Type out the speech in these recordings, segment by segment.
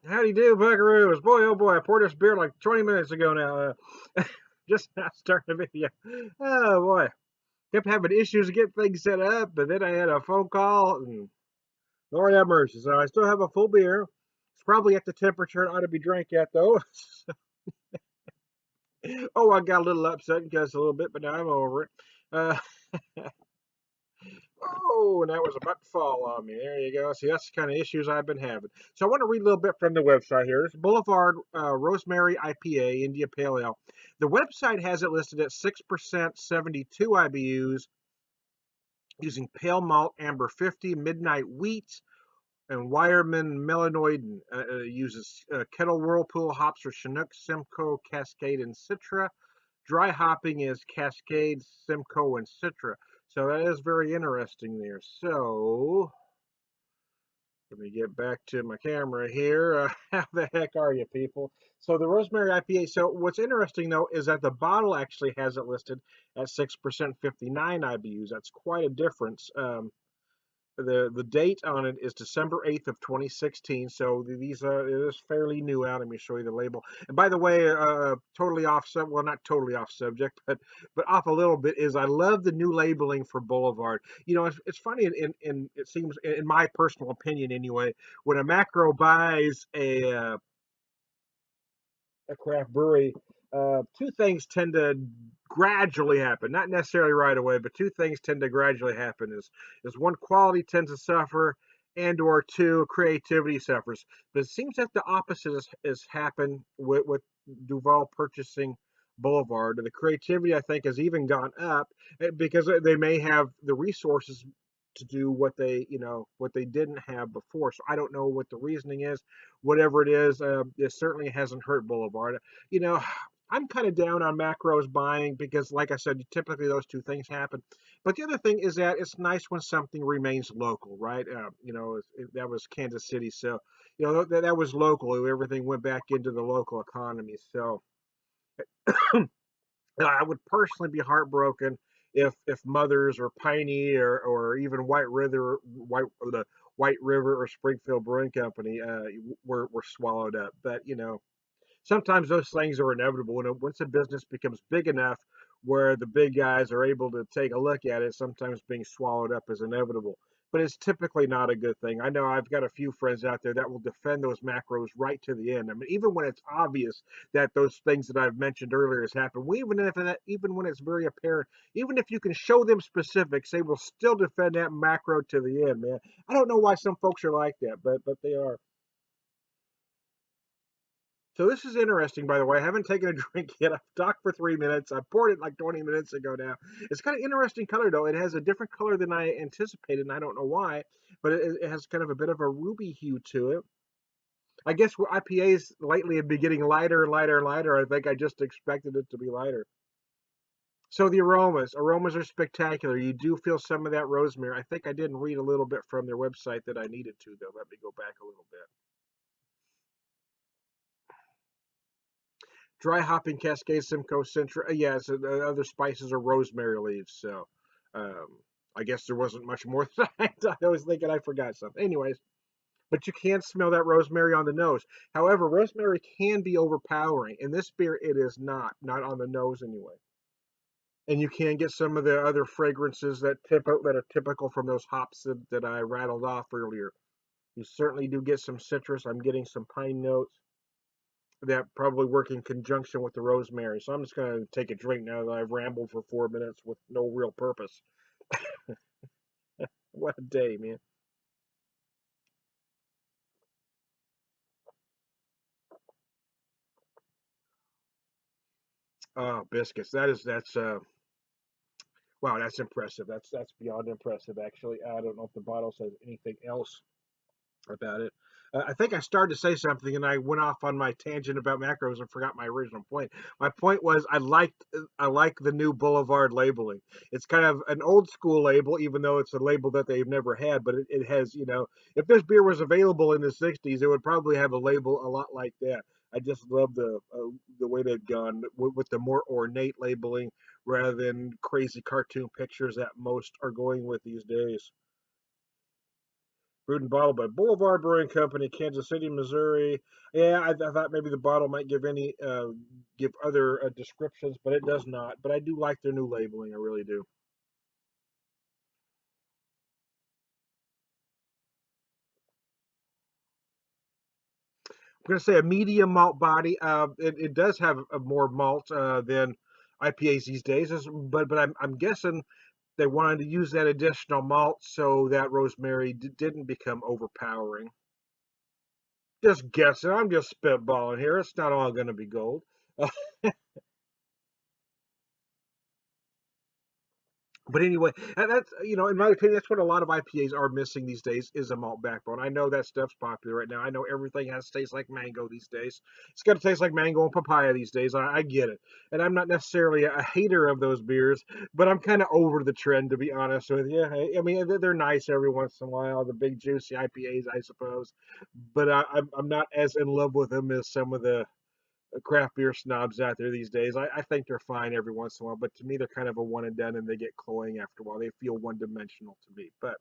Howdy do, buckaroos. Boy, oh boy, I poured this beer like 20 minutes ago now. Just now starting the video. Oh boy. Kept having issues to get things set up, but then I had a phone call, and Lord have mercy. So I still have a full beer. It's probably at the temperature it ought to be drank at, though. Oh, I got a little upset and cussed a little bit, but now I'm over it. Uh, Oh, and that was about to fall on me. There you go. See, that's the kind of issues I've been having. So I want to read a little bit from the website here. This Boulevard Rosemary IPA, India Pale Ale. The website has it listed at 6%, 72 IBUs, using pale malt, amber 50, midnight wheat, and Wireman Melanoid uses Kettle Whirlpool hops for Chinook, Simcoe, Cascade, and Citra. Dry hopping is Cascade, Simcoe, and Citra. So that is very interesting there. So let me get back to my camera here. How the heck are you, people? So the Rosemary IPA. So what's interesting though is that the bottle actually has it listed at 6%, 59 IBUs. That's quite a difference. The date on it is December 8th of 2016. So these it is fairly new out. Let me show you the label. And by the way, totally off well, not totally off subject, but off a little bit, is I love the new labeling for Boulevard. You know, it's funny, in it seems, in my personal opinion anyway, when a macro buys a craft brewery, two things tend to gradually happen. Not necessarily right away, but two things tend to gradually happen. Is one, quality tends to suffer, and or two, creativity suffers. But it seems that the opposite has happened with Duval purchasing Boulevard. The creativity, I think, has even gone up because they may have the resources to do what they didn't have before. So I don't know what the reasoning is. Whatever it is, it certainly hasn't hurt Boulevard. You know, I'm kind of down on macros buying because, like I said, typically those two things happen. But the other thing is that it's nice when something remains local, right? That was Kansas City, so that was local. Everything went back into the local economy. So I would personally be heartbroken if Mothers or Piney or even White River or Springfield Brewing Company were swallowed up. But sometimes those things are inevitable. Once a business becomes big enough where the big guys are able to take a look at it, sometimes being swallowed up is inevitable. But it's typically not a good thing. I know I've got a few friends out there that will defend those macros right to the end. I mean, even when it's obvious that those things that I've mentioned earlier has happened, even when it's very apparent, even if you can show them specifics, they will still defend that macro to the end, man. I don't know why some folks are like that, but they are. So this is interesting, by the way. I haven't taken a drink yet. I've talked for 3 minutes. I poured it like 20 minutes ago now. It's kind of interesting color, though. It has a different color than I anticipated, and I don't know why, but it has kind of a bit of a ruby hue to it. I guess IPAs lately have been getting lighter and lighter and lighter. I think I just expected it to be lighter. So the aromas are spectacular. You do feel some of that rosemary. I think I didn't read a little bit from their website that I needed to, though. Let me go back a little bit. Dry hopping Cascade Simcoe Central. Yeah, so the other spices are rosemary leaves. So um, I guess there wasn't much more. I was thinking I forgot something. Anyways, but you can smell that rosemary on the nose. However, rosemary can be overpowering. In this beer, it is not on the nose anyway. And you can get some of the other fragrances that are typical from those hops that I rattled off earlier. You certainly do get some citrus. I'm getting some pine notes that probably work in conjunction with the rosemary. So I'm just going to take a drink now that I've rambled for 4 minutes with no real purpose. What a day, man. Oh, biscuits. Wow, that's impressive. That's beyond impressive, actually. I don't know if the bottle says anything else about it. I think I started to say something and I went off on my tangent about macros and forgot my original point. My point was I like the new Boulevard labeling. It's kind of an old school label, even though it's a label that they've never had. But it has, if this beer was available in the '60s, it would probably have a label a lot like that. I just love the way they've gone with the more ornate labeling rather than crazy cartoon pictures that most are going with these days. Brewed and bottled by Boulevard Brewing Company, Kansas City, Missouri. Yeah, I thought maybe the bottle might give other descriptions, but it does not. But I do like their new labeling. I really do. I'm going to say a medium malt body. It does have a more malt than IPAs these days, but I'm guessing they wanted to use that additional malt so that rosemary didn't become overpowering. Just guessing. I'm just spitballing here. It's not all going to be gold. But anyway, that's in my opinion, that's what a lot of IPAs are missing these days is a malt backbone. I know that stuff's popular right now. I know everything has to taste like mango these days. It's got to taste like mango and papaya these days. I get it, and I'm not necessarily a hater of those beers, but I'm kind of over the trend to be honest with you. I mean, they're nice every once in a while, the big juicy IPAs, I suppose, but I'm not as in love with them as some of the craft beer snobs out there these days. I think they're fine every once in a while, but to me, they're kind of a one and done, and they get cloying after a while. They feel one dimensional to me, but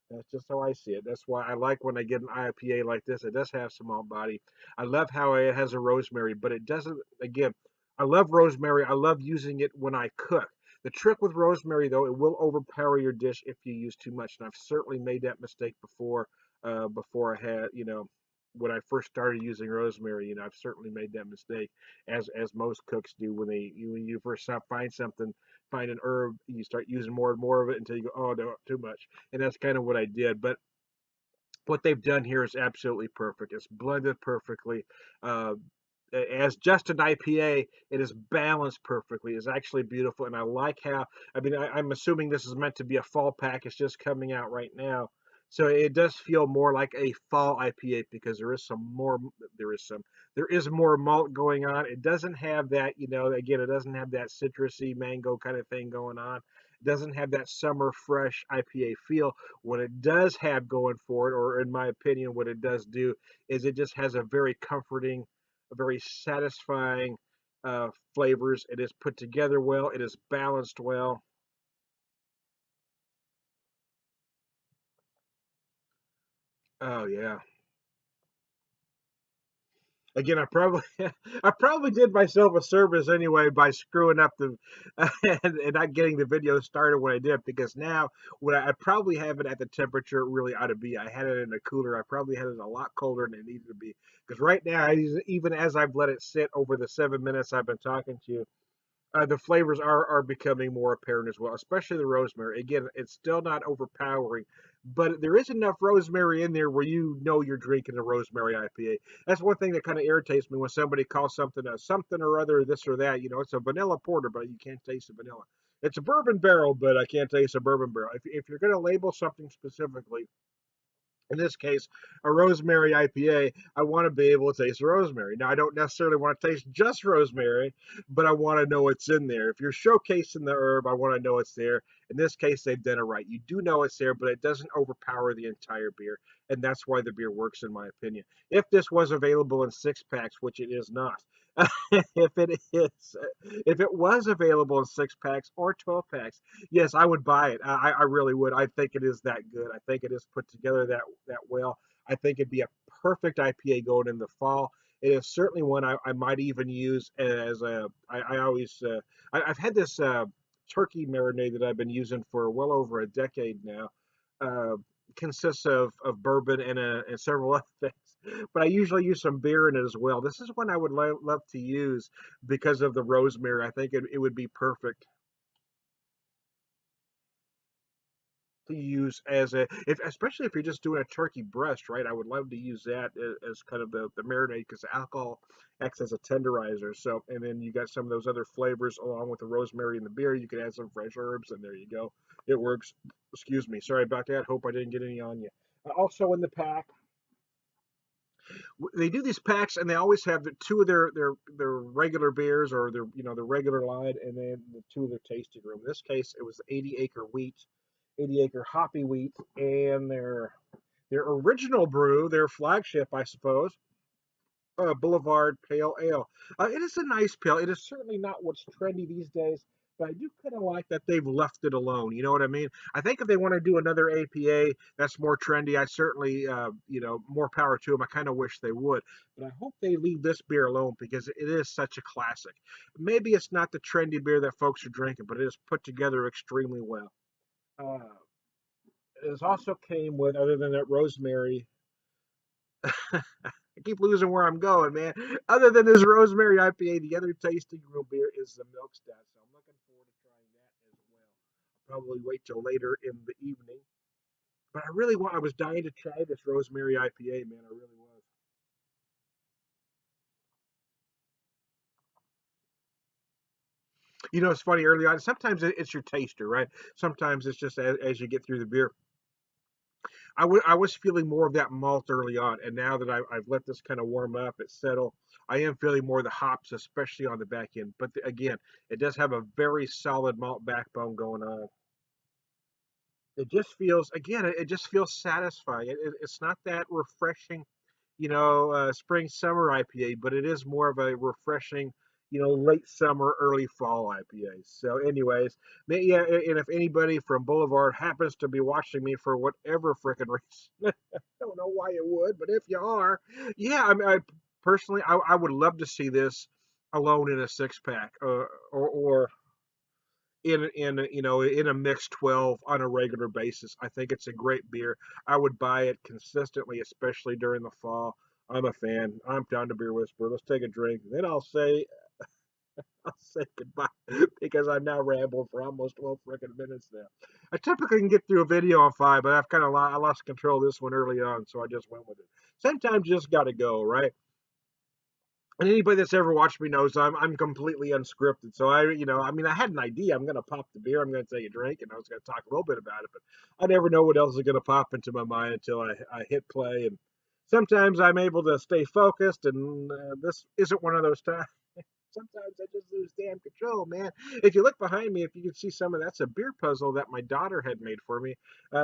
that's just how I see it. That's why I like when I get an IPA like this. It does have some malt body. I love how it has a rosemary, but it doesn't. Again, I love rosemary. I love using it when I cook. The trick with rosemary, though, it will overpower your dish if you use too much, and I've certainly made that mistake before. Before I had, when I first started using rosemary, I've certainly made that mistake, as most cooks do when you first find an herb, you start using more and more of it until you go, oh no, too much, and that's kind of what I did. But what they've done here is absolutely perfect. It's blended perfectly. Uh, as just an IPA, it is balanced perfectly. It's actually beautiful, and I like how. I mean, I'm assuming this is meant to be a fall pack. It's just coming out right now, so it does feel more like a fall IPA because There is some. There is more malt going on. It doesn't have that. Again, it doesn't have that citrusy mango kind of thing going on. It doesn't have that summer fresh IPA feel. What it does have going for it, or in my opinion, what it does do, is it just has a very comforting, a very satisfying flavors. It is put together well. It is balanced well. Oh yeah. Again, I probably did myself a service anyway by screwing up the and not getting the video started when I did because now when I probably have it at the temperature it really ought to be. I had it in a cooler. I probably had it a lot colder than it needed to be because right now, even as I've let it sit over the 7 minutes I've been talking to you, the flavors are becoming more apparent as well, especially the rosemary. Again, it's still not overpowering, but there is enough rosemary in there where you know you're drinking a rosemary IPA. That's one thing that kind of irritates me when somebody calls something a something or other, this or that. It's a vanilla porter, but you can't taste the vanilla. It's a bourbon barrel, but I can't taste a bourbon barrel. If you're going to label something specifically, in this case, a rosemary IPA, I want to be able to taste rosemary. Now, I don't necessarily want to taste just rosemary, but I want to know it's in there. If you're showcasing the herb, I want to know it's there. In this case, they've done it right. You do know it's there, but it doesn't overpower the entire beer. And that's why the beer works, in my opinion. If this was available in six packs, which it is not, if it is, if it was available in six packs or 12 packs, yes, I would buy it. I really would. I think it is that good. I think it is put together that well. I think it'd be a perfect IPA going in the fall. It is certainly one I might even use as a. I always I've had this turkey marinade that I've been using for well over a decade now. Uh, Consists of bourbon and several other things, but I usually use some beer in it as well. This is one I would love to use because of the rosemary. I think it would be perfect to use as especially if you're just doing a turkey breast, right? I would love to use that as kind of the marinade because the alcohol acts as a tenderizer. So, and then you got some of those other flavors along with the rosemary and the beer. You could add some fresh herbs, and there you go. It works. Excuse me. Sorry about that. Hope I didn't get any on you. Also in the pack, they do these packs, and they always have the two of their regular beers or their regular line, and then the two of their tasting room. In this case, it was 80 acre hoppy wheat, and their original brew, their flagship, I suppose, Boulevard Pale Ale. It is a nice pale. It is certainly not what's trendy these days, But I do kind of like that they've left it alone. You know what I mean? I think if they want to do another APA that's more trendy, I certainly, more power to them. I kind of wish they would, but I hope they leave this beer alone because it is such a classic. Maybe it's not the trendy beer that folks are drinking, but it is put together extremely well. Uh, it also came with, other than that rosemary, I keep losing where I'm going, man. Other than this rosemary IPA, the other tasting room beer is the milk stout. So I'm looking forward to trying that as well. I'll probably wait till later in the evening. But I was dying to try this rosemary IPA, man. I really was. You know, it's funny early on. Sometimes it's your taster, right? Sometimes it's just as you get through the beer. I was feeling more of that malt early on, and now that I've let this kind of warm up, it settle, I am feeling more of the hops, especially on the back end. But again, it does have a very solid malt backbone going on. It just feels, again, it just feels satisfying. It's not that refreshing, spring summer IPA, but it is more of a refreshing, late summer, early fall IPA. So, anyways, yeah, and if anybody from Boulevard happens to be watching me for whatever frickin' reason, I don't know why you would, but if you are, yeah, I mean, personally, I would love to see this alone in a six pack, or in a mixed 12 on a regular basis. I think it's a great beer. I would buy it consistently, especially during the fall. I'm a fan. I'm down to Beer Whisperer. Let's take a drink. Then I'll say goodbye because I've now rambled for almost 12 freaking minutes now. I typically can get through a video on 5, but I've kind of I lost control of this one early on, so I just went with it. Sometimes you just got to go, right? And anybody that's ever watched me knows I'm completely unscripted. So I mean, I had an idea. I'm gonna pop the beer. I'm gonna take a drink, and I was gonna talk a little bit about it. But I never know what else is gonna pop into my mind until I hit play. And sometimes I'm able to stay focused, and this isn't one of those times. Sometimes I just lose damn control, man. If you look behind me, if you can see some of that's a beer puzzle that my daughter had made for me.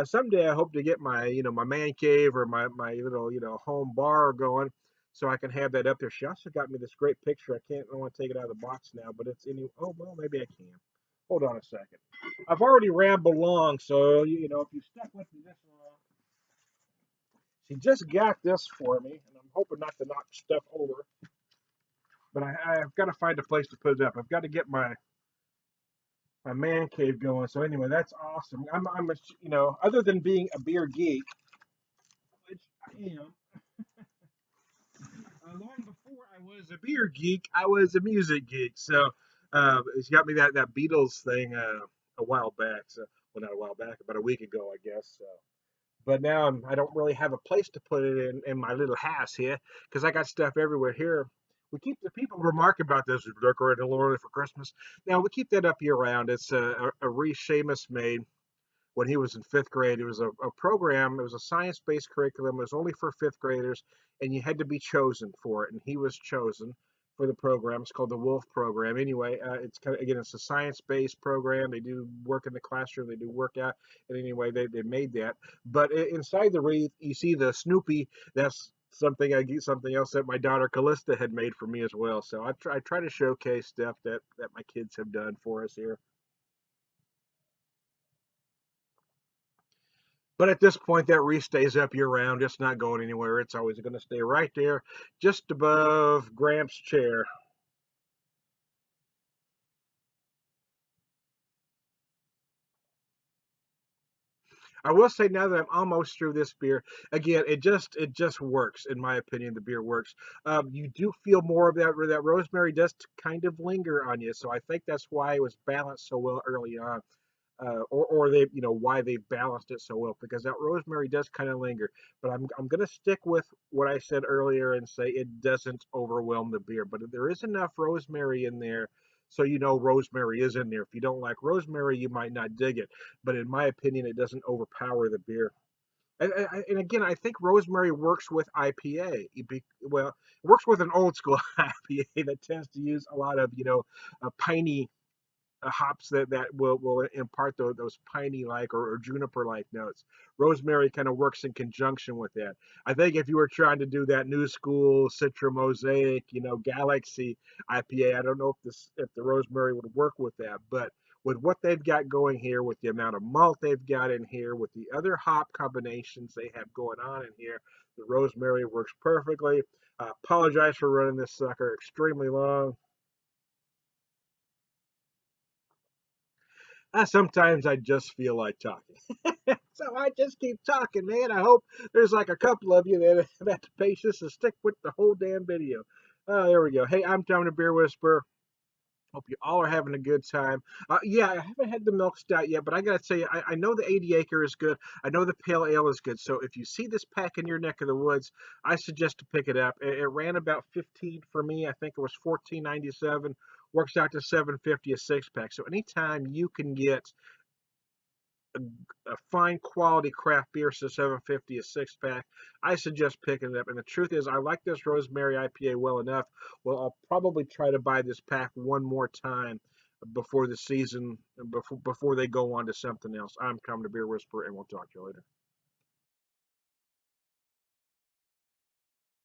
Someday I hope to get my man cave or my little home bar going, so I can have that up there. She also got me this great picture. I don't want to take it out of the box now, but it's any. Oh well, maybe I can. Hold on a second. I've already rambled long, so if you stuck with me this long, she just got this for me, and I'm hoping not to knock stuff over. But I've got to find a place to put it up. I've got to get my man cave going. So anyway, that's awesome. Other than being a beer geek, which I am, long before I was a beer geek, I was a music geek. So it's got me that Beatles thing a while back. So well, not a while back, about a week ago, I guess. So but now I don't really have a place to put it in my little house here because I got stuff everywhere here. We keep the people remark about this. We decorate a little early for Christmas. Now we keep that up year round. It's a Reese Seamus made when he was in fifth grade. It was a program. It was a science-based curriculum. It was only for fifth graders, and you had to be chosen for it. And he was chosen for the program. It's called the Wolf Program. Anyway, it's kind of again, it's a science-based program. They do work in the classroom. They do work out. And anyway, they made that. But inside the wreath, you see the Snoopy. That's something else that my daughter Callista had made for me as well. So I try to showcase stuff that my kids have done for us here. But at this point, that wreath stays up year round. It's not going anywhere. It's always going to stay right there, just above Gramps' chair. I will say now that I'm almost through this beer, again, it just works in my opinion. The beer works. You do feel more of that rosemary does kind of linger on you, so I think that's why it was balanced so well early on. Or they why they balanced it so well because that rosemary does kind of linger. But I'm gonna stick with what I said earlier and say it doesn't overwhelm the beer, but there is enough rosemary in there. So rosemary is in there. If you don't like rosemary, you might not dig it. But in my opinion, it doesn't overpower the beer. And again, I think rosemary works with IPA. Well, it works with an old school IPA that tends to use a lot of piney hops that will impart those piney like or juniper like notes. Rosemary kind of works in conjunction with that. I think if you were trying to do that new school Citra Mosaic, Galaxy IPA, I don't know if the rosemary would work with that, but with what they've got going here, with the amount of malt they've got in here, with the other hop combinations they have going on in here, the rosemary works perfectly. Apologize for running this sucker extremely long. Sometimes I just feel like talking. So I just keep talking, man. I hope there's like a couple of you that have had the patience to stick with the whole damn video. There we go. Hey, I'm Tom the Beer Whisperer. Hope you all are having a good time. Yeah, I haven't had the milk stout yet, but I gotta tell you, I know the 80 acre is good. I know the pale ale is good. So if you see this pack in your neck of the woods, I suggest to pick it up. It ran about 15 for me. I think it was 14.97. Works out to 7.50 a six pack. So anytime you can get a fine quality craft beer, so 7.50 a six pack, I suggest picking it up. And the truth is, I like this Rosemary IPA well enough. Well, I'll probably try to buy this pack one more time before the season, before they go on to something else. I'm Tom the Beer Whisperer, and we'll talk to you later.